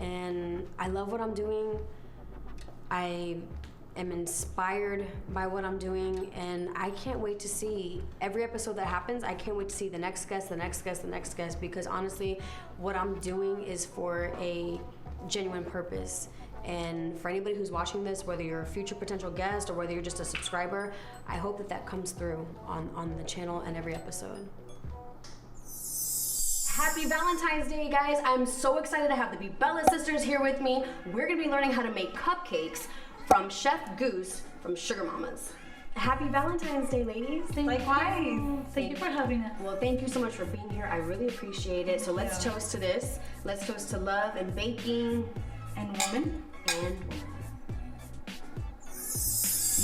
and I love what I'm doing. I am inspired by what I'm doing, and I can't wait to see every episode that happens. I can't wait to see the next guest, the next guest, the next guest, because honestly, what I'm doing is for a genuine purpose. And for anybody who's watching this, whether you're a future potential guest or whether you're just a subscriber, I hope that that comes through on the channel and every episode. Happy Valentine's Day, guys. I'm so excited to have the Bella sisters here with me. We're gonna be learning how to make cupcakes from Chef Gousse from Sugar Mamas. Happy Valentine's Day, ladies. Likewise. Thank you for having us. Well, thank you so much for being here. I really appreciate it. So let's toast to this. Let's toast to love and baking. And woman. And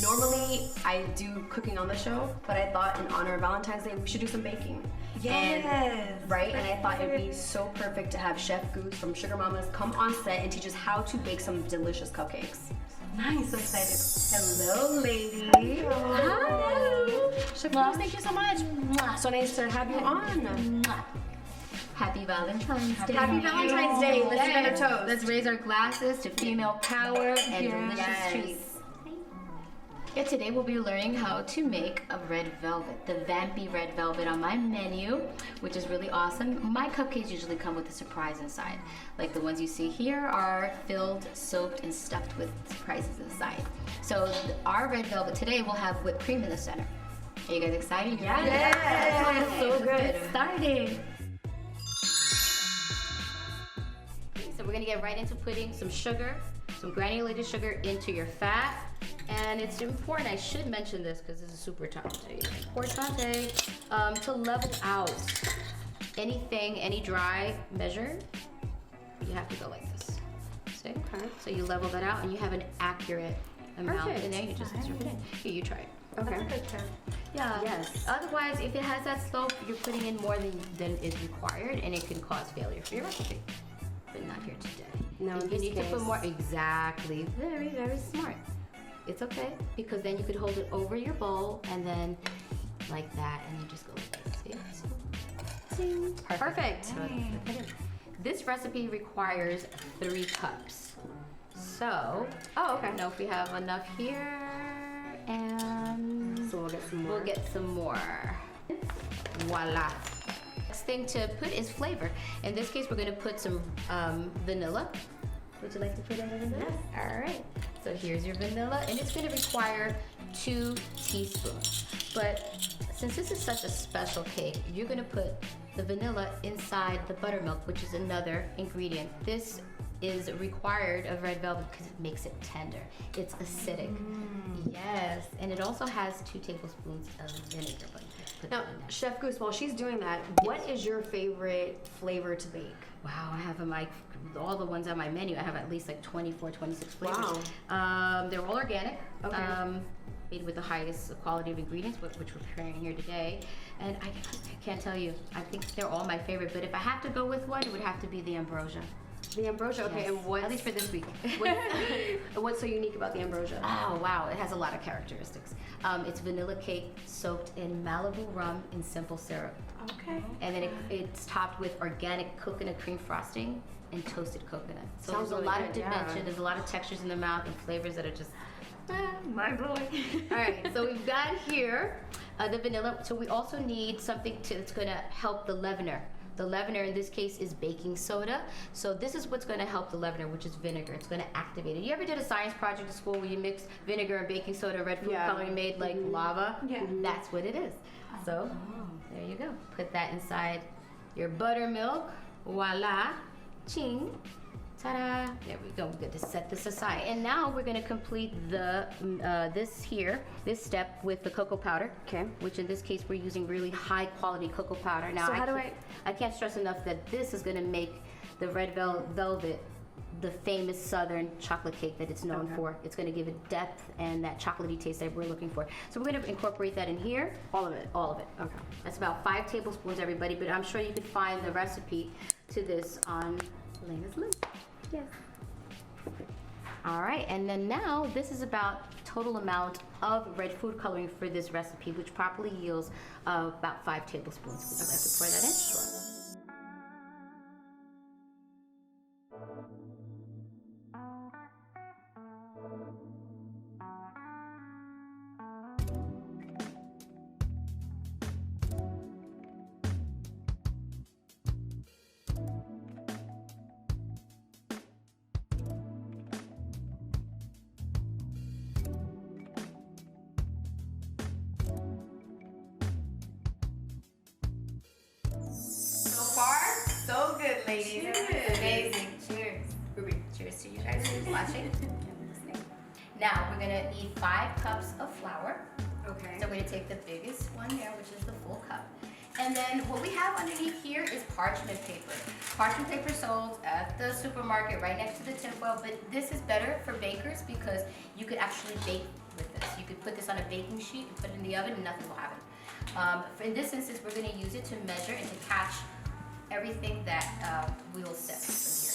normally I do cooking on the show, but I thought in honor of Valentine's Day we should do some baking. Yes. And, right? And I thought it'd be so perfect to have Chef Gousse from Sugar Mamas come on set and teach us how to bake some delicious cupcakes. Nice, so excited. Hello, ladies. Hi. Chef Gousse, thank you so much. So nice to have you on. Happy Valentine's Day. Happy Valentine's Day. Let's do another toast. Let's raise our glasses to female power and delicious treats. Yeah, today we'll be learning how to make a red velvet, the vampy red velvet on my menu, which is really awesome. My cupcakes usually come with a surprise inside. Like the ones you see here are filled, soaked, and stuffed with surprises inside. So our red velvet today will have whipped cream in the center. Are you guys excited? Yes. So good. Get started. So we're gonna get right into putting some sugar, some granulated sugar into your fat. And it's important, I should mention this because this is super importante, to level out anything, any dry measure, you have to go like this. See? Okay. So you level that out and you have an accurate amount in there. You just serve it in. Here, you try it. Okay. Yeah. Yes. Otherwise, if it has that slope, you're putting in more than is required, and it can cause failure for your recipe. But not here today. No, you need to put more. Exactly. Very, very smart. It's okay, because then you could hold it over your bowl and then like that, and you just go like this. See? Perfect. This recipe requires 3 cups. So, now if we have enough here, and so we'll get some more. We'll get some more. Voila. Next thing to put is flavor. In this case, we're gonna put some vanilla. Would you like to put in the vanilla? Yes. All right. So here's your vanilla, and it's going to require 2 teaspoons. But since this is such a special cake, you're going to put the vanilla inside the buttermilk, which is another ingredient. This is required of red velvet because it makes it tender. It's acidic. Yes, and it also has 2 tablespoons of vinegar. Now, Chef Gousse, while she's doing that, what is your favorite flavor to bake? Wow, I have all the ones on my menu. I have at least like 24, 26 flavors. Wow. They're all organic. Okay. Made with the highest quality of ingredients, which we're preparing here today. And I can't tell you, I think they're all my favorite, but if I have to go with one, it would have to be the ambrosia. The ambrosia, okay, yes. and what? At least for this week. What's so unique about the ambrosia? Oh wow, it has a lot of characteristics. It's vanilla cake soaked in Malibu rum and simple syrup. Okay. And then it's topped with organic coconut cream frosting and toasted coconut. So Sounds there's a really lot good, of dimension. There's a lot of textures in the mouth and flavors that are just mind blowing. All right, so we've got here the vanilla. So we also need something that's going to help the leavener. The leavener in this case is baking soda. So this is what's going to help the leavener, which is vinegar. It's going to activate it. You ever did a science project at school where you mixed vinegar and baking soda, red food coloring, made like lava? Yeah. That's what it is. So there you go. Put that inside your buttermilk. Voila. Ching. Ta-da. There we go. We're going to set this aside. And now we're going to complete this step with the cocoa powder. Okay. Which in this case we're using really high quality cocoa powder. Now So I can't stress enough that this is going to make the red velvet the famous southern chocolate cake that it's known for. It's going to give it depth and that chocolatey taste that we're looking for. So we're going to incorporate that in here. All of it? All of it. Okay. That's about 5 tablespoons, everybody, but I'm sure you could find the recipe to this on Leyna's list. Yes. All right, and then now this is about total amount of red food coloring for this recipe, which properly yields about 5 tablespoons. Would you like to pour that in? Sure. ladies. Amazing. Cheers. Ruby, cheers to you guys who's watching and listening. Now we're gonna need 5 cups of flour. Okay. So we're gonna take the biggest one there, which is the full cup. And then what we have underneath here is parchment paper. Parchment paper sold at the supermarket right next to the tinfoil, but this is better for bakers because you could actually bake with this. You could put this on a baking sheet and put it in the oven and nothing will happen. In this instance, we're gonna use it to measure and to catch everything that we will set from here.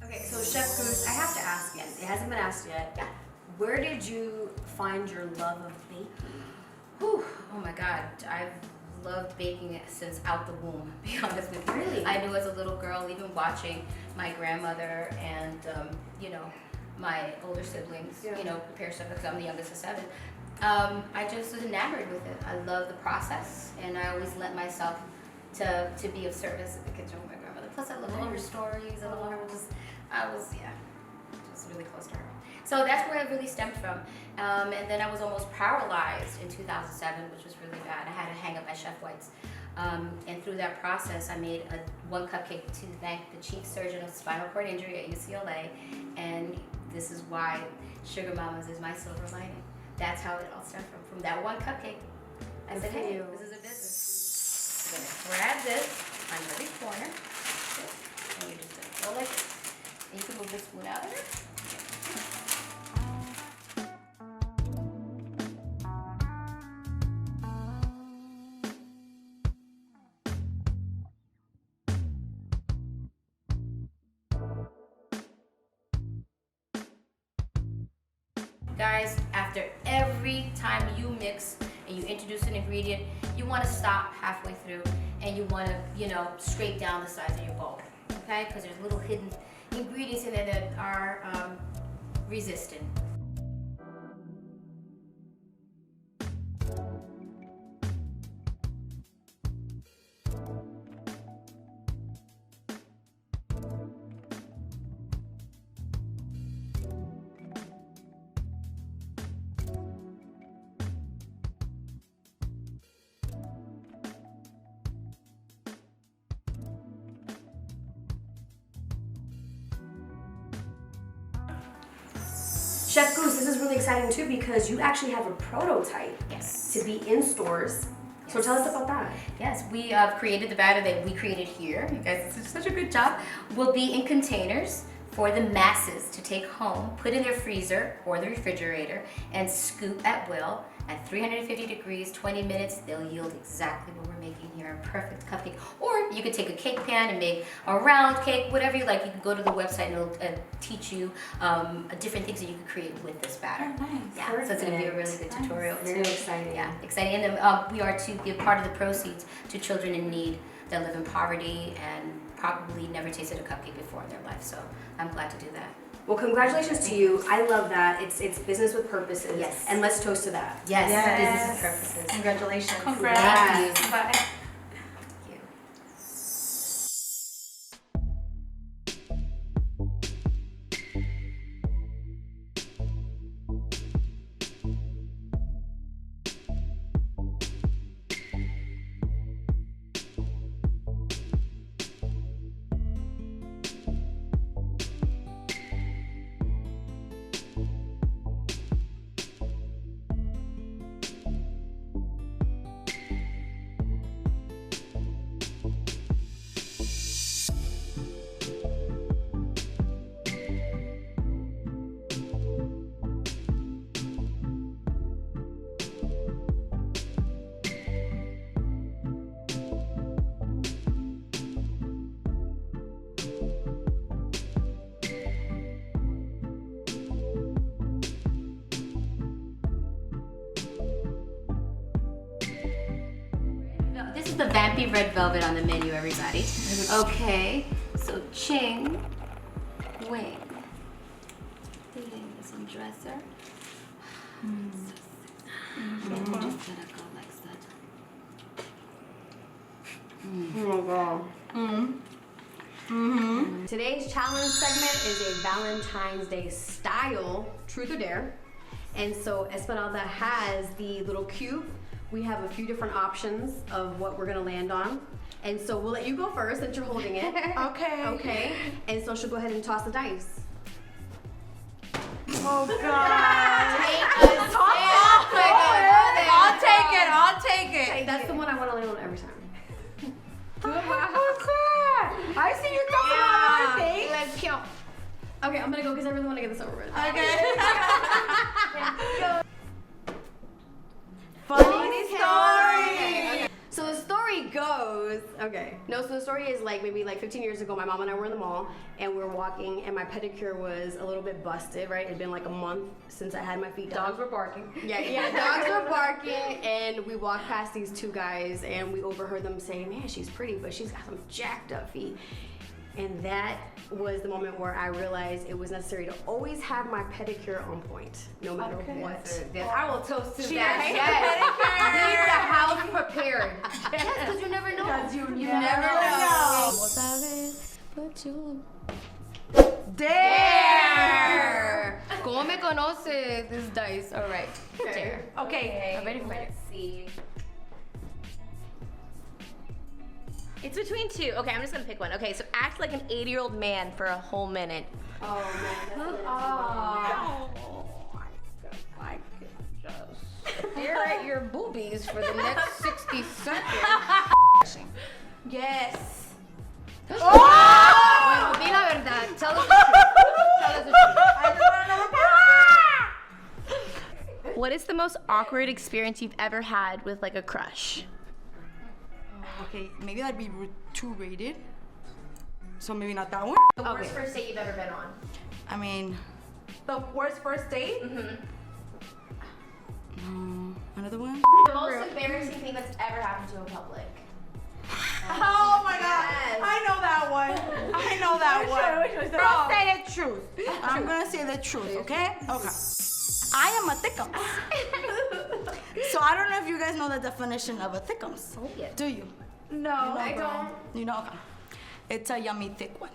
Okay, so Chef Gousse, I have to ask you. It hasn't been asked yet. Yeah. Where did you find your love of baking? Whew. Oh my God, I've loved baking it since out the womb, to be honest with you. Really? I knew as a little girl, even watching my grandmother and, you know, my older siblings, Yeah. you know, prepare stuff because I'm the youngest of 7. I just was enamored with it. I love the process, and I always let myself to be of service in the kitchen with my grandmother. Plus, I love all her stories. I love her just really close to her. So that's where it really stemmed from. And then I was almost paralyzed in 2007, which was really bad. I had to hang up my chef whites. And through that process, I made 1 cupcake to thank the chief surgeon of spinal cord injury at UCLA. And this is why Sugar Mamas is my silver lining. That's how it all stemmed from that 1 cupcake. I said, hey, this is a business. I'm gonna grab this on every corner, and you're just gonna go like this. And you can move the spoon out of there. Guys, after every time you mix and you introduce an ingredient, you want to stop halfway through and you want to, you know, scrape down the size of your bowl, okay? Because there's little hidden ingredients in there that are resistant. Chef Gousse, this is really exciting too because you actually have a prototype to be in stores. So tell us about that. Yes, we created the batter that we created here. You guys did such a good job. Will be in containers for the masses to take home, put in their freezer or the refrigerator, and scoop at will at 350 degrees, 20 minutes. They'll yield exactly what we're making here, a perfect cupcake. Or you could take a cake pan and make a round cake, whatever you like. You can go to the website and it'll teach you different things that you can create with this batter. Oh, nice. Yeah, so it's going to be a really good tutorial Very too. exciting. Yeah, exciting. And then we are to give part of the proceeds to children in need that live in poverty and probably never tasted a cupcake before in their life. So I'm glad to do that. Well, congratulations to you. I love that. It's business with purposes. Yes. And let's toast to that. Yes, Yes. business and purposes. Congratulations. Thank you. Bye. Thank you. the vampy red velvet on the menu, everybody. Okay, so Ching Wing. Some dresser. Just gotta go like that. Today's challenge segment is a Valentine's Day style truth or dare. And so Esmeralda has the little cube. We have a few different options of what we're gonna land on. And so we'll let you go first since you're holding it. Okay. Okay. And so she'll go ahead and toss the dice. Oh God. I'll take it. That's the one I want to land on every time. I see you talking about things. Let's count. Okay, I'm gonna go because I really want to get this over with. Okay. Funny story. Okay. So the story goes, so the story is like maybe like 15 years ago, my mom and I were in the mall and we were walking and my pedicure was a little bit busted, right? It had been like a month since I had my feet done. Dogs were barking. Yeah, dogs were barking and we walked past these two guys and we overheard them saying, man, she's pretty, but she's got some jacked up feet. And that was the moment where I realized it was necessary to always have my pedicure on point, no matter what. I will toast to She that. has Leave the house prepared. Yes, because you never know. You never know. Dare. ¿Cómo me conoce this dice? All right. Dare. Okay. I'm ready for it. Let's see. It's between two. Okay, I'm just gonna pick one. Okay, so act like an 80-year-old man for a whole minute. Oh man, I could just stare at your boobies for the next 60 seconds. Yes. Bueno, di la verdad. Tell us the truth. What is the most awkward experience you've ever had with like a crush? Okay, maybe that'd be too rated. So maybe not that one. The worst first date you've ever been on? I mean, The worst first date? another one? The most embarrassing thing that's ever happened to you in public? Oh my god. I know that one. I know that one. Girl, say the truth. I'm gonna say the truth, okay? Okay. I am a thickums. So I don't know if you guys know the definition of a thickums. Oh, yeah. Do you? No, I don't. You know? Okay. It's a yummy thick one.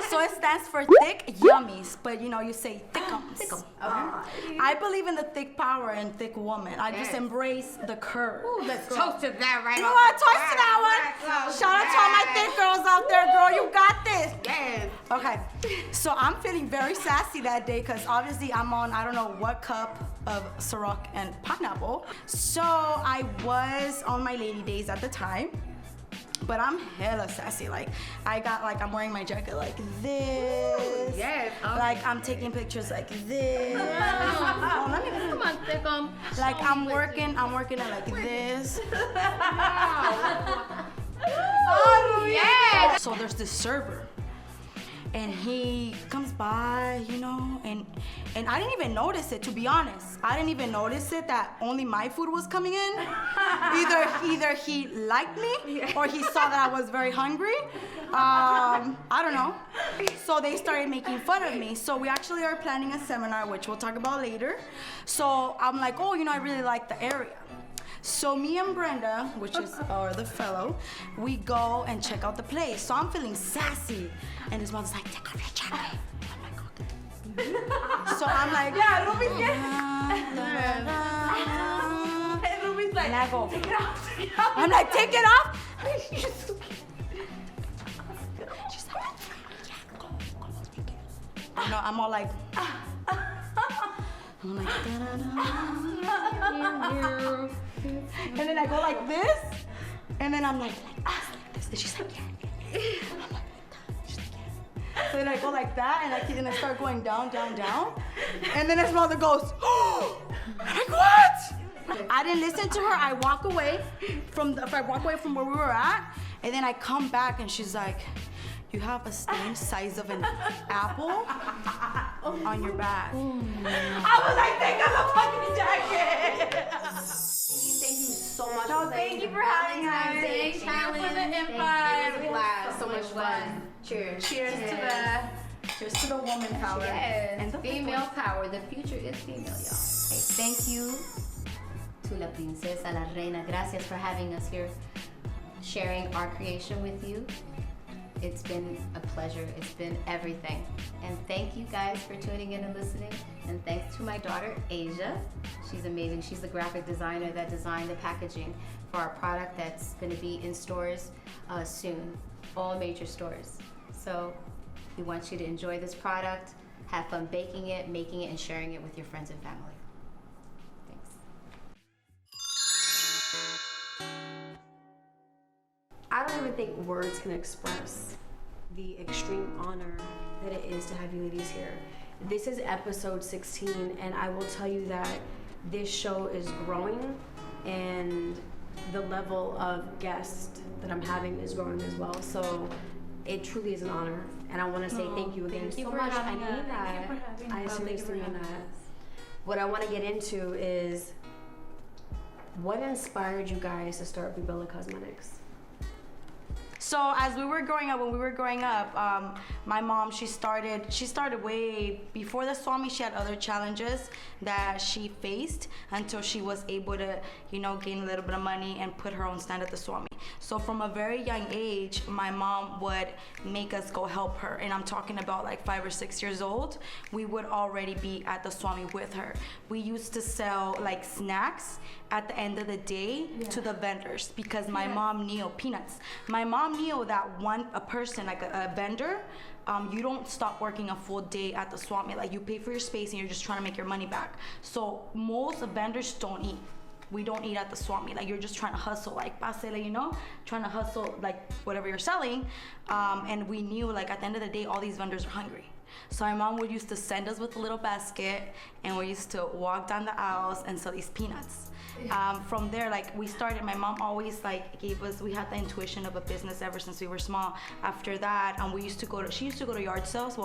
So it stands for thick yummies, but you know, you say thickums. Thickums. I believe in the thick power and thick woman. I just embrace the curve. Ooh, let's toast to that right You off want the to toast to that one? Shout out to all my thick girls out there, girl. You got this. Yes. Okay, so I'm feeling very sassy that day because obviously I'm on I don't know what cup of Ciroc and pineapple. So I was on my lady days at the time, but I'm hella sassy. Like I'm wearing my jacket like this. Yes. Like I'm taking pictures like this. Oh, let me Come on, Thickum. like I'm working it like this. Oh, yeah. So there's this server, and he comes by, you know, and I didn't even notice it, to be honest. I didn't even notice it that only my food was coming in. Either he liked me or he saw that I was very hungry. I don't know. So they started making fun of me. So we actually are planning a seminar, which we'll talk about later. So I'm like, oh, you know, I really like the area. So me and Brenda, which is our the fellow, we go and check out the place. So I'm feeling sassy, and his mom's like, "Take off your jacket." I'm like, "Okay." So I'm like, Yeah, Ruby's scared. and Ruby's like, I go, take it off, take it off. I'm like, "Take it off." She's like, "Yeah, go, I'm all like, I'm like, da-da-da. And then I go like this, and then I'm like this, and she's like, yeah. I'm like, she's like, yeah. So then I go like that, and I start going down, down, down, and then his mother goes, oh, I'm like, what? I didn't listen to her. I walk away from where we were at, and then I come back, and she's like, you have a stain size of an apple on your back. I was like, take off the fucking jacket. Thank you so much fun. Cheers. Cheers to the woman power. Yes, And the female power. The future is female, y'all. Hey, thank you to La Princesa, La Reina. Gracias for having us here, sharing our creation with you. It's been a pleasure. It's been everything. And thank you guys for tuning in and listening. And thanks to my daughter, Asia. She's amazing. She's the graphic designer that designed the packaging for our product that's going to be in stores soon, all major stores. So we want you to enjoy this product, have fun baking it, making it, and sharing it with your friends and family. Thanks. I don't even think words can express the extreme honor that it is to have you ladies here. This is episode 16, and I will tell you that this show is growing, and the level of guests that I'm having is growing as well. So it truly is an honor, and I want to say thank you again so much. I mean that. I seriously mean that. What I want to get into is what inspired you guys to start Bubilla Cosmetics? So as we were growing up, when we were growing up, my mom, she started way before the Swami. She had other challenges that she faced until she was able to, gain a little bit of money and put her own stand at the Swami. So from a very young age, my mom would make us go help her. And I'm talking about like 5 or 6 years old. We would already be at the Swami with her. We used to sell like snacks at the end of the day to the vendors because my mom knew peanuts. My mom knew that a person, like a vendor, you don't stop working a full day at the Swami. Like you pay for your space and you're just trying to make your money back. So most vendors don't eat. We don't eat at the Swami. Like you're just trying to hustle, like pasele, trying to hustle like whatever you're selling. And we knew like at the end of the day, all these vendors are hungry. So my mom would used to send us with a little basket, and we used to walk down the aisles and sell these peanuts. From there, like we started, my mom always like we had the intuition of a business ever since we were small. After that, she used to go to yard sales,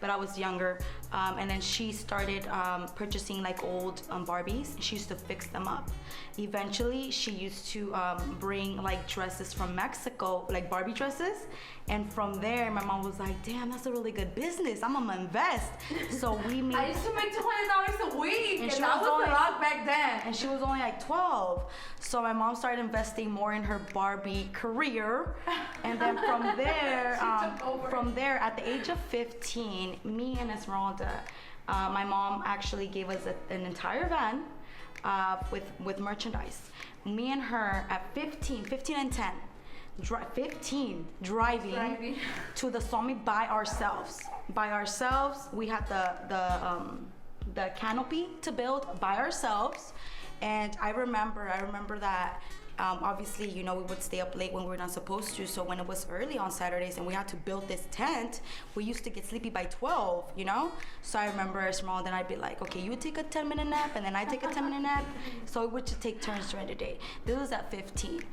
but I was younger, and then she started purchasing like old Barbies. She used to fix them up. Eventually, she used to bring like dresses from Mexico, like Barbie dresses, and from there, my mom was like, "Damn, that's a really good business. I'm gonna invest." So we made. I used to make $200 a week, and she that was only, a lot back then. And she was only like 12. So my mom started investing more in her Barbie career, and then from there, at the age of 15, me and Esmeralda, my mom actually gave us an entire van with merchandise. Me and her at 15 and 10, driving to the Swami by ourselves. We had the canopy to build by ourselves, and I remember that. Obviously, we would stay up late when we were not supposed to. So when it was early on Saturdays and we had to build this tent, we used to get sleepy by 12, So I remember Esmeralda and I'd be like, okay, you take a 10-minute nap and then I take a 10-minute nap. So we would just take turns during the day. This was at 15.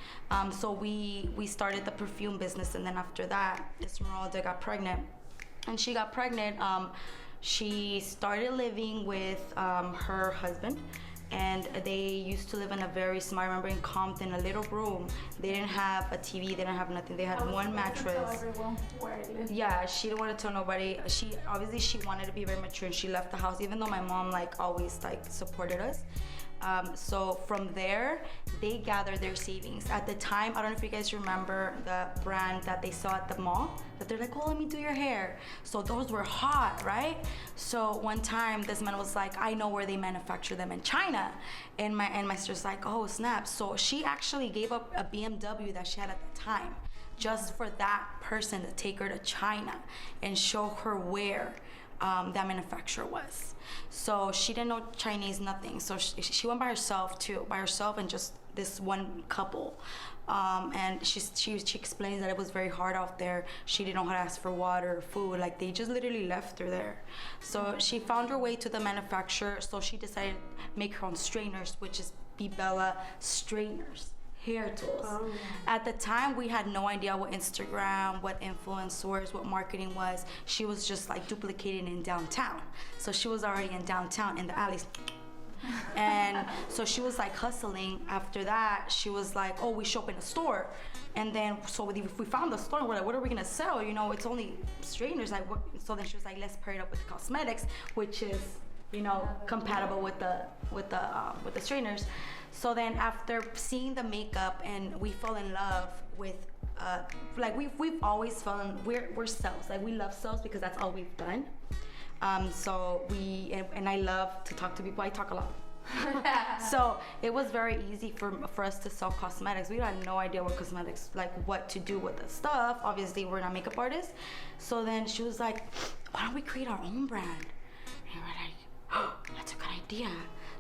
So we started the perfume business, and then after that, Esmeralda got pregnant. And she got pregnant, she started living with her husband. And they used to live in a very small, I remember in Compton, a little room. They didn't have a TV, they didn't have nothing. They had one mattress. Yeah, she didn't want to tell nobody. She wanted to be very mature, and she left the house, even though my mom always supported us. So from there, they gathered their savings. At the time, I don't know if you guys remember the brand that they saw at the mall, that they're like, oh, let me do your hair. So those were hot, right? So one time, this man was like, I know where they manufacture them in China. And my sister's like, oh, snap. So she actually gave up a BMW that she had at the time, just for that person to take her to China and show her where that manufacturer was. So she didn't know Chinese, nothing. So she went by herself and just this one couple. And she explains that it was very hard out there. She didn't know how to ask for water or food. Like they just literally left her there. So she found her way to the manufacturer. So she decided to make her own strainers, which is Bubilla strainers. Hair tools. At the time, we had no idea what Instagram, what influencers, what marketing was. She was just duplicating in downtown. So she was already in downtown in the alleys. And so she was like hustling. After that, she was like, oh, we should open a store. And then, so if we found the store, we're like, what are we gonna sell? You know, it's only straighteners. Like, what? So then she was like, let's pair it up with cosmetics, which is, you know, compatible with the straighteners. So then after seeing the makeup, and we fell in love with, like we've always fallen, we're sales. Like we love sales because that's all we've done. So and I love to talk to people. I talk a lot. So it was very easy for us to sell cosmetics. We had no idea what cosmetics, like what to do with the stuff. Obviously, we're not makeup artists. So then she was like, why don't we create our own brand? And we're like, oh, that's a good idea.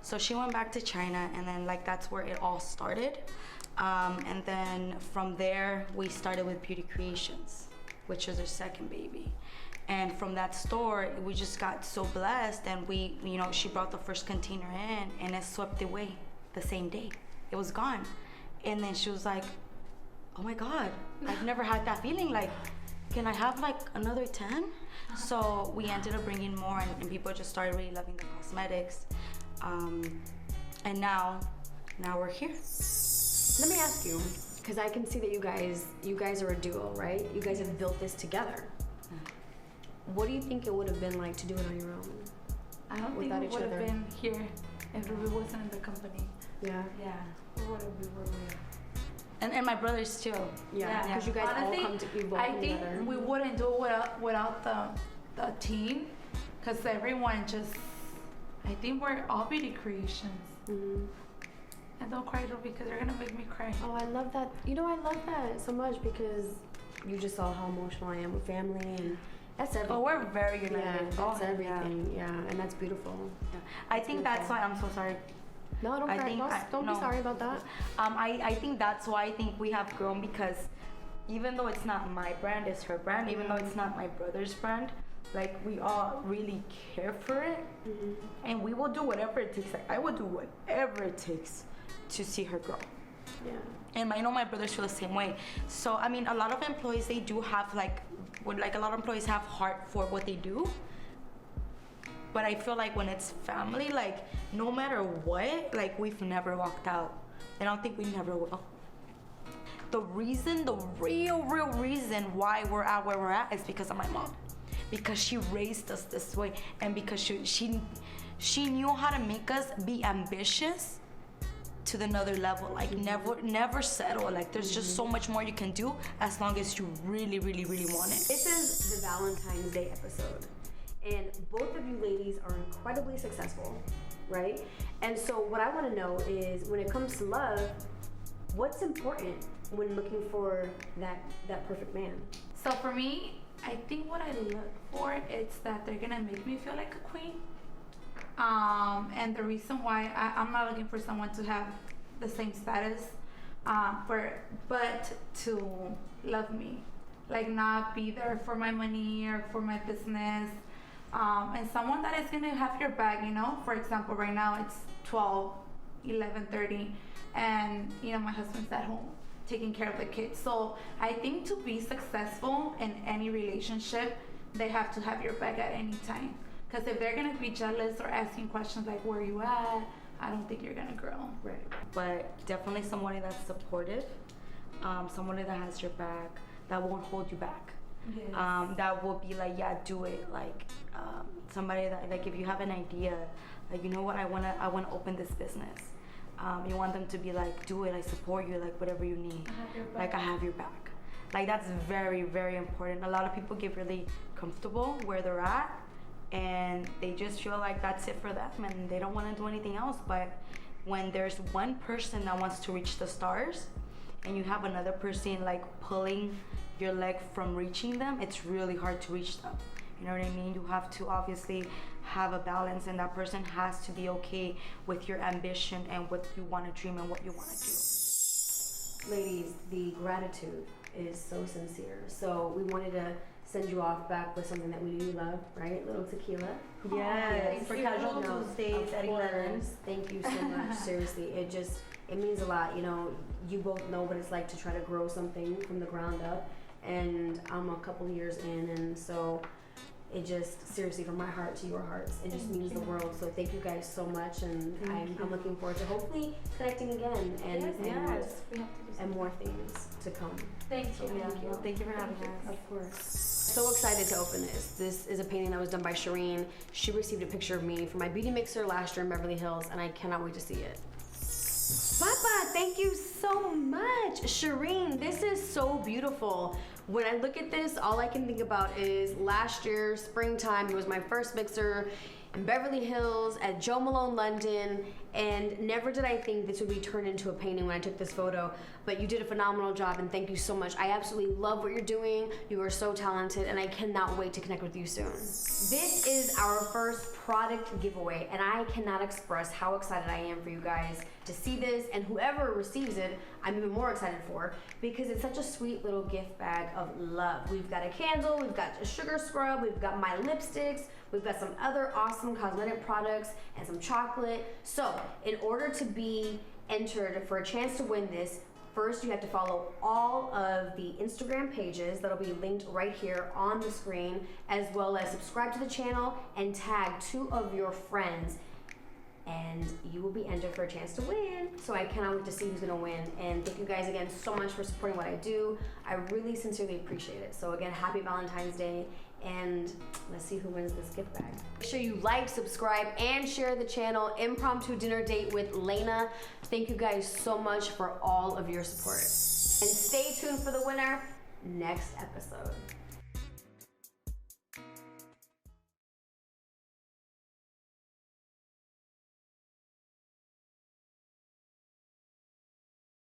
So she went back to China, and then like that's where it all started. And then from there, we started with Beauty Creations, which was our second baby. And from that store, we just got so blessed, and we, you know, she brought the first container in, and it swept away the same day. It was gone. And then she was like, oh my God, I've never had that feeling. Like, can I have like another 10? So we ended up bringing more, and people just started really loving the cosmetics. And now we're here. Let me ask you, because I can see that you guys are a duo, right? You guys have built this together. What do you think it would have been like to do it on your own? I don't think we would have been here if Ruby wasn't in the company. Yeah. Yeah, we would have been where we are. And my brothers too. Yeah, because you guys Honestly, all come together. I think we wouldn't do it without the team, because everyone just, I think we're all Beauty Creations. Mm-hmm. And don't cry, Ruby, because you're gonna make me cry. Oh, I love that. You know, I love that so much because you just saw how emotional I am with family, and that's everything. Oh, we're very united. Yeah, that's everything. Yeah, and that's beautiful. Yeah. I think that's why I'm so sorry. No, don't cry. Don't be sorry about that. I think that's why I think we have grown, because even though it's not my brand, it's her brand. Even though it's not my brother's brand, like we all really care for it, and we will do whatever it takes. Like I will do whatever it takes to see her grow. Yeah. And I know my brothers feel the same way. So I mean, a lot of employees, they do have like a lot of employees have heart for what they do. But I feel like when it's family, like no matter what, like we've never walked out. And I don't think we never will. The real reason why we're at where we're at is because of my mom. Because she raised us this way, and because she knew how to make us be ambitious to another level. Like never settle. Like there's just so much more you can do as long as you really want it. This is the Valentine's Day episode, and both of you ladies are incredibly successful, right? And so what I want to know is, when it comes to love, what's important when looking for that perfect man? So for me, I think what I look for is that they're gonna make me feel like a queen. And the reason why I'm not looking for someone to have the same status, but to love me, like not be there for my money or for my business, and someone that is gonna have your back. You know, for example, right now it's 11:30, and you know my husband's at home taking care of the kids. So I think to be successful in any relationship, they have to have your back at any time. Because if they're gonna be jealous or asking questions like, where are you at? I don't think you're gonna grow. Right. But definitely somebody that's supportive, somebody that has your back, that won't hold you back. Yes. That will be like, yeah, do it. Like somebody that, like, if you have an idea, like, you know what, I wanna open this business. You want them to be like, do it, I support you, like whatever you need. Like I have your back. Like that's very important. A lot of people get really comfortable where they're at, and they just feel like that's it for them, and they don't want to do anything else. But when there's one person that wants to reach the stars, and you have another person like pulling your leg from reaching them, it's really hard to reach them. You know what I mean? You have to obviously have a balance, and that person has to be okay with your ambition and what you want to dream and what you want to do. Ladies, the gratitude is so sincere. So we wanted to send you off back with something that we knew you loved, right? Little tequila. Yes, for casual Tuesdays at 11. Thank you so much. Seriously, it means a lot. You know, you both know what it's like to try to grow something from the ground up, and I'm a couple years in, and so it just, seriously, from my heart to your hearts, it just means the world. So thank you guys so much, and I'm looking forward to hopefully connecting again and more things to come. Thank you. Thank you for having us. Of course. So excited to open this. This is a painting that was done by Shireen. She received a picture of me for my beauty mixer last year in Beverly Hills, and I cannot wait to see it. Papa, thank you so much. Shireen, this is so beautiful. When I look at this, all I can think about is last year, springtime. It was my first mixer in Beverly Hills at Joe Malone, London, and never did I think this would be turned into a painting when I took this photo, but you did a phenomenal job, and thank you so much. I absolutely love what you're doing. You are so talented, and I cannot wait to connect with you soon. This is our first product giveaway, and I cannot express how excited I am for you guys to see this, and whoever receives it, I'm even more excited for, because it's such a sweet little gift bag of love. We've got a candle, we've got a sugar scrub, we've got my lipsticks, we've got some other awesome cosmetic products, and some chocolate. So, in order to be entered for a chance to win this, first you have to follow all of the Instagram pages that'll be linked right here on the screen, as well as subscribe to the channel and tag 2 of your friends, and you will be entered for a chance to win. So I cannot wait to see who's gonna win, and thank you guys again so much for supporting what I do. I really sincerely appreciate it. So again, happy Valentine's Day, and let's see who wins this gift bag. Make sure you like, subscribe, and share the channel. Impromptu Dinner Date with Leyna. Thank you guys so much for all of your support. And stay tuned for the winner next episode.